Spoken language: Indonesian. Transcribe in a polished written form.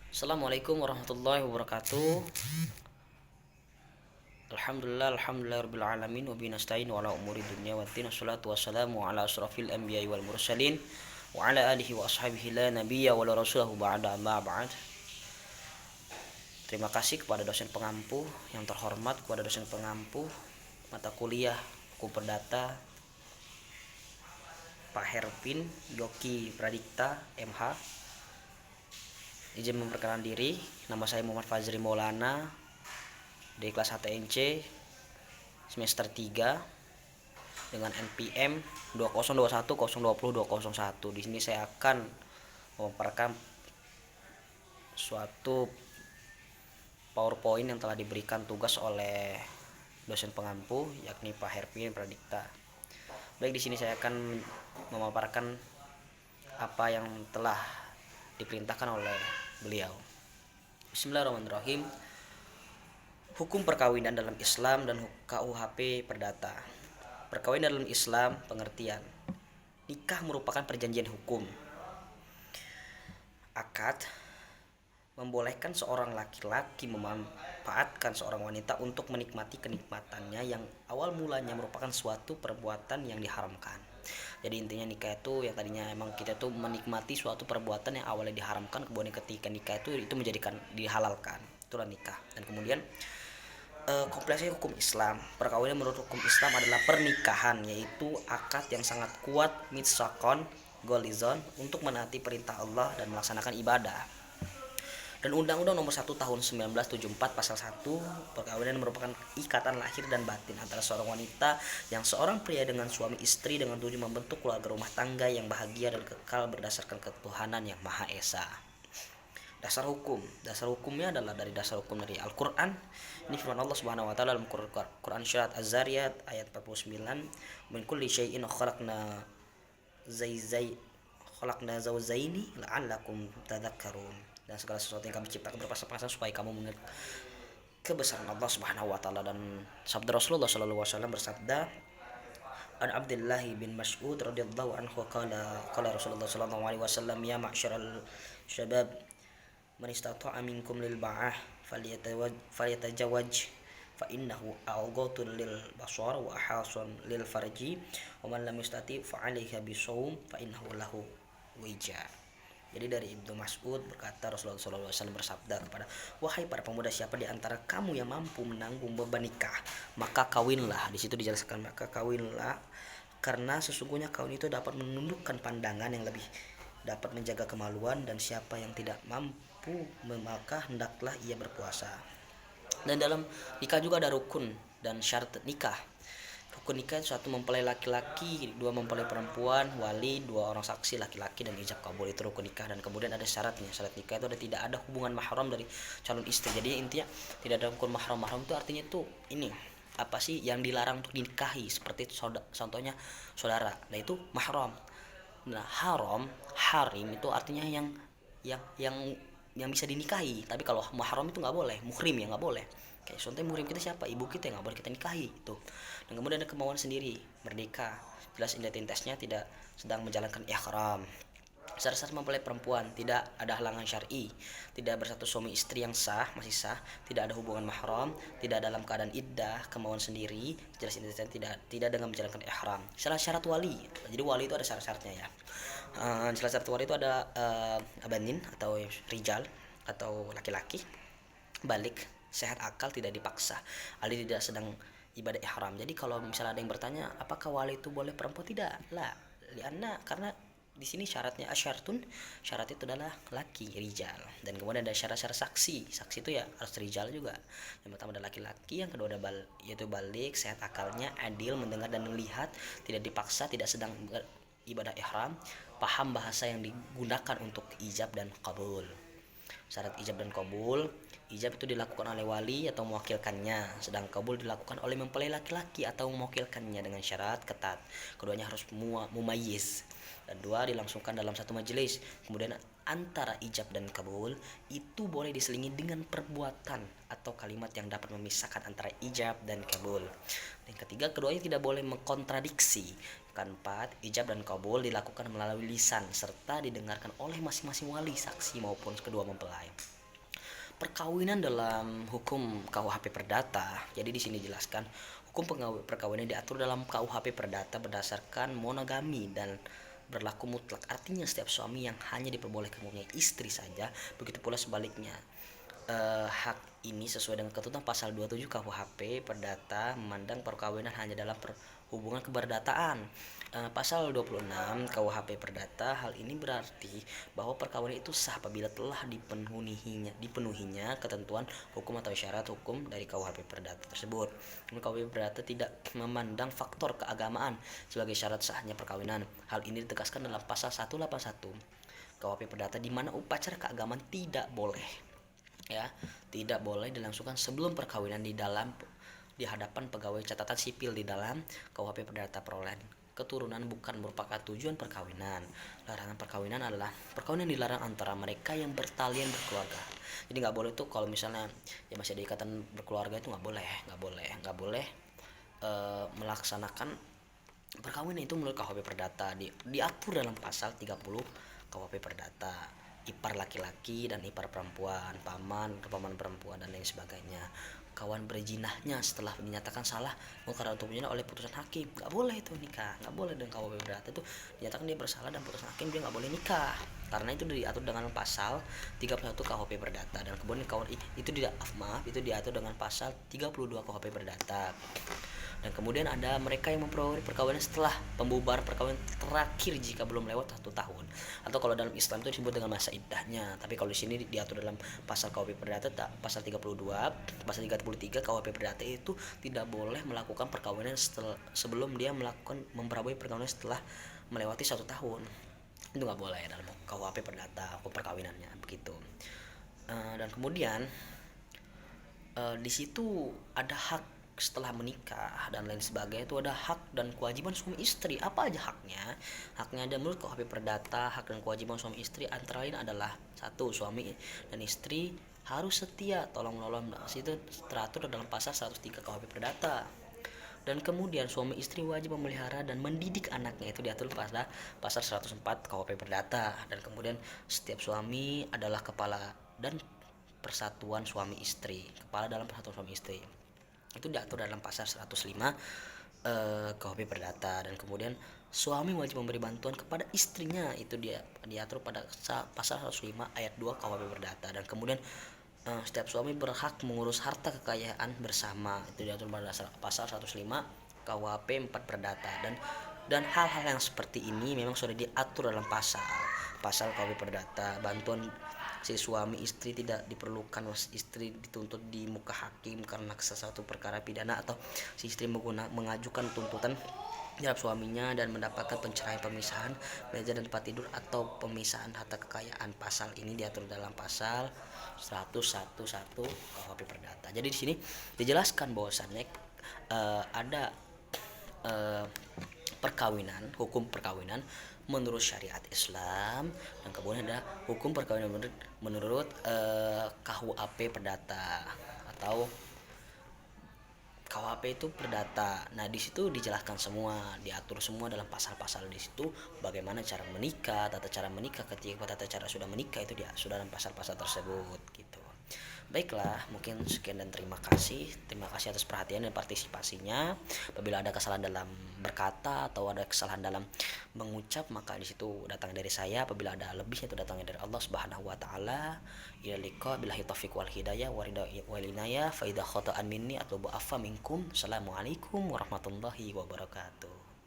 Assalamualaikum warahmatullahi wabarakatuh. Alhamdulillah rabbil alamin wa bihi nasta'in wa ala umuri dunya waddin. Wassalatu wassalamu ala asrafil anbiya'i wal mursalin wa ala alihi wa ashabihi la nabiyya wa la rasulahu ba'da amma ba'd. Terima kasih kepada dosen pengampu yang terhormat, kepada dosen pengampu mata kuliah Hukum Perdata Pak Herpin Yoki Pradikta MH. Izin memperkenalkan diri, nama saya Muhammad Fazri Maulana dari kelas HTNC semester 3 dengan NPM 2021020201. Di sini saya akan memaparkan suatu PowerPoint yang telah diberikan tugas oleh dosen pengampu yakni Pak Herpin Pradikta. Baik, di sini saya akan memaparkan apa yang telah diperintahkan oleh beliau. Bismillahirrahmanirrahim. Hukum perkawinan dalam Islam dan KUHP Perdata. Perkawinan dalam Islam, pengertian. Nikah merupakan perjanjian hukum. Akad membolehkan seorang laki-laki memanfaatkan seorang wanita untuk menikmati kenikmatannya yang awal mulanya merupakan suatu perbuatan yang diharamkan. Jadi intinya nikah itu yang tadinya emang kita tuh menikmati suatu perbuatan yang awalnya diharamkan, kemudian ketika nikah itu menjadikan dihalalkan. Itulah nikah. Dan kemudian kompleksnya hukum Islam. Perkawinan menurut hukum Islam adalah pernikahan, yaitu akad yang sangat kuat mitsaqon golizon untuk menaati perintah Allah dan melaksanakan ibadah. Dan Undang-Undang Nomor 1 Tahun 1974 Pasal 1, perkawinan merupakan ikatan lahir dan batin antara seorang wanita yang seorang pria dengan suami istri dengan tujuan membentuk keluarga rumah tangga yang bahagia dan kekal berdasarkan ketuhanan yang Maha Esa. Dasar hukumnya adalah dari dasar hukum dari Al-Qur'an. Ini firman Allah Subhanahu wa taala dalam Quran Surat Az-Zariyat ayat 49, "Min kulli syai'in khalaqna zawjaini la'allakum tadhakkarun." Dan segala sesuatu yang kami ciptakan berpasang-pasang supaya kamu mengingat kebesaran Allah Subhanahu wa taala. Dan sabda Rasulullah sallallahu alaihi wasallam bersabda, An Abdullah bin Mas'ud radhiyallahu anhu qala Rasulullah sallallahu alaihi wasallam, ya ma'syaral syabab man istata'a minkum lil ba'ah falyatajawwaj fa innahu aghaddu lil basar wa ahsan lil farji wa man lam yastati fa 'alaihi bisawm fa innahu lahu wija. Jadi dari Ibnu Mas'ud berkata, Rasulullah SAW bersabda kepada, wahai para pemuda, siapa di antara kamu yang mampu menanggung beban nikah, maka kawinlah. Di situ dijelaskan, maka kawinlah, karena sesungguhnya kawin itu dapat menundukkan pandangan yang lebih dapat menjaga kemaluan, dan siapa yang tidak mampu maka hendaklah ia berpuasa. Dan dalam nikah juga ada rukun dan syarat nikah. Rukun nikah satu mempelai laki-laki, dua mempelai perempuan, wali, dua orang saksi laki-laki dan ijab kabul, itu rukun nikah. Dan kemudian ada syaratnya. Syarat nikah itu tidak ada hubungan mahram dari calon istri. Jadi intinya tidak ada rukun mahram. Mahram itu artinya itu ini apa sih yang dilarang untuk dinikahi, seperti contohnya saudara. Nah itu mahram. Nah harim itu artinya yang bisa dinikahi. Tapi kalau mahram itu nggak boleh, muhrim ya nggak boleh. Kayak contohnya muhrim kita siapa? Ibu kita yang nggak boleh kita nikahi itu. Dan kemudian ada kemauan sendiri, merdeka, jelas identitasnya tidak sedang menjalankan ihram. Syarat-syarat mempelai perempuan, tidak ada halangan syar'i, tidak bersatu suami istri yang sah, masih sah, tidak ada hubungan mahram, tidak dalam keadaan iddah, kemauan sendiri, jelas identitasnya tidak dengan menjalankan ihram. Syarat-syarat wali, jadi wali itu ada syarat-syaratnya ya. Syarat-syarat wali itu ada abanin atau rijal atau laki-laki, balik, sehat akal, tidak dipaksa, ali tidak sedang ibadah ihram. Jadi kalau misalnya ada yang bertanya apakah wali itu boleh perempuan, tidak lah, karena di sini syaratnya asyartun, syarat itu adalah laki, rijal. Dan kemudian ada syarat-syarat saksi itu ya harus rijal juga. Yang pertama adalah laki-laki, yang kedua ada yaitu balik, sehat akalnya, adil, mendengar dan melihat, tidak dipaksa, tidak sedang ibadah ihram, paham bahasa yang digunakan untuk ijab dan qabul. Syarat ijab dan qabul, ijab itu dilakukan oleh wali atau mewakilkannya, sedang kabul dilakukan oleh mempelai laki-laki atau mewakilkannya dengan syarat ketat. Keduanya harus mumayyiz. Dan dua, dilangsungkan dalam satu majelis. Kemudian antara ijab dan kabul itu boleh diselingi dengan perbuatan atau kalimat yang dapat memisahkan antara ijab dan kabul. Dan ketiga, keduanya tidak boleh mengkontradiksi. Keempat, ijab dan kabul dilakukan melalui lisan serta didengarkan oleh masing-masing wali, saksi maupun kedua mempelai. Perkawinan dalam hukum KUHP Perdata. Jadi di sini jelaskan hukum perkawinan diatur dalam KUHP Perdata berdasarkan monogami dan berlaku mutlak. Artinya setiap suami yang hanya diperbolehkan mempunyai istri saja, begitu pula sebaliknya. Hak ini sesuai dengan ketentuan pasal 27 KUHP Perdata memandang perkawinan hanya dalam hubungan keberdataan. Pasal 26 KUHP Perdata, hal ini berarti bahwa perkawinan itu sah apabila telah dipenuhinya ketentuan hukum atau syarat hukum dari KUHP Perdata tersebut. KUHP Perdata tidak memandang faktor keagamaan sebagai syarat sahnya perkawinan. Hal ini ditegaskan dalam pasal 181 KUHP Perdata, di mana upacara keagamaan tidak boleh dilangsungkan sebelum perkawinan di hadapan pegawai catatan sipil di dalam KUHP Perdata. Perolehan keturunan bukan merupakan tujuan perkawinan. Larangan perkawinan adalah perkawinan dilarang antara mereka yang bertalian berkeluarga. Jadi nggak boleh tuh kalau misalnya ya masih ada ikatan berkeluarga itu nggak boleh melaksanakan perkawinan itu menurut KUHP Perdata. Diatur dalam pasal 30 KUHP Perdata. Ipar laki-laki dan ipar perempuan, paman perempuan dan lain sebagainya. Kawan berzinaahnya setelah dinyatakan salah karena untuk berzina oleh putusan hakim, nggak boleh itu nikah, nggak boleh. Dan KUHP Perdata itu dinyatakan dia bersalah dan putusan hakim dia nggak boleh nikah, karena itu diatur dengan pasal 31 KUHP Perdata. Dan kemudian itu diatur dengan pasal 32 KUHP Perdata. Dan kemudian ada mereka yang memperoleh perkawinan setelah pembubaran perkawinan terakhir jika belum lewat 1 tahun, atau kalau dalam Islam itu disebut dengan masa iddahnya. Tapi kalau di sini diatur dalam pasal KUHP Perdata, pasal 32, pasal 33 KUHP Perdata itu tidak boleh melakukan perkawinan sebelum dia memperoleh perkawinan setelah melewati 1 tahun. Itu nggak boleh dalam KUHP Perdata, hukum perkawinannya begitu. Dan kemudian di situ ada hak setelah menikah dan lain sebagainya. Itu ada hak dan kewajiban suami istri. Apa aja haknya? Haknya ada menurut KUHP Perdata, hak dan kewajiban suami istri antara lain adalah: 1. Suami dan istri harus setia tolong menolong. Itu teratur dalam pasal 103 KUHP Perdata. Dan kemudian suami istri wajib memelihara dan mendidik anaknya, itu diatur pada pasal 104 KUHP Perdata. Dan kemudian setiap suami adalah kepala dan persatuan suami istri, kepala dalam persatuan suami istri, itu diatur dalam pasal 105 KUHP Perdata. Dan kemudian suami wajib memberi bantuan kepada istrinya, itu diatur pada pasal 105 ayat 2 KUHP Perdata. Dan kemudian setiap suami berhak mengurus harta kekayaan bersama, itu diatur pada pasal 105 KUHP 4 Perdata. Dan hal-hal yang seperti ini memang sudah diatur dalam pasal KUHP Perdata. Bantuan si suami istri tidak diperlukan istri dituntut di muka hakim karena sesuatu perkara pidana, atau si istri mengajukan tuntutan terhadap suaminya dan mendapatkan penceraian, pemisahan meja dan tempat tidur, atau pemisahan harta kekayaan. Pasal ini diatur dalam pasal 111 KUHP Perdata. Jadi di sini dijelaskan bahwasannya ada perkawinan, hukum perkawinan menurut syariat Islam, dan kemudian ada hukum perkawinan menurut KUHP Perdata atau KUHP itu Perdata. Nah, di situ dijelaskan semua, diatur semua dalam pasal-pasal di situ bagaimana cara menikah, tata cara menikah, ketika tata cara sudah menikah itu dia sudah dalam pasal-pasal tersebut gitu. Baiklah, mungkin sekian dan terima kasih. Terima kasih atas perhatian dan partisipasinya. Apabila ada kesalahan dalam berkata atau ada kesalahan dalam mengucap, maka di situ datang dari saya. Apabila ada lebihnya, itu datangnya dari Allah Subhanahu wa taala. Ila liqa billahi taufiq wal hidayah wa ridha wal inayah fa idza khata'an minni atlubu afwa minkum. Assalamualaikum warahmatullahi wabarakatuh.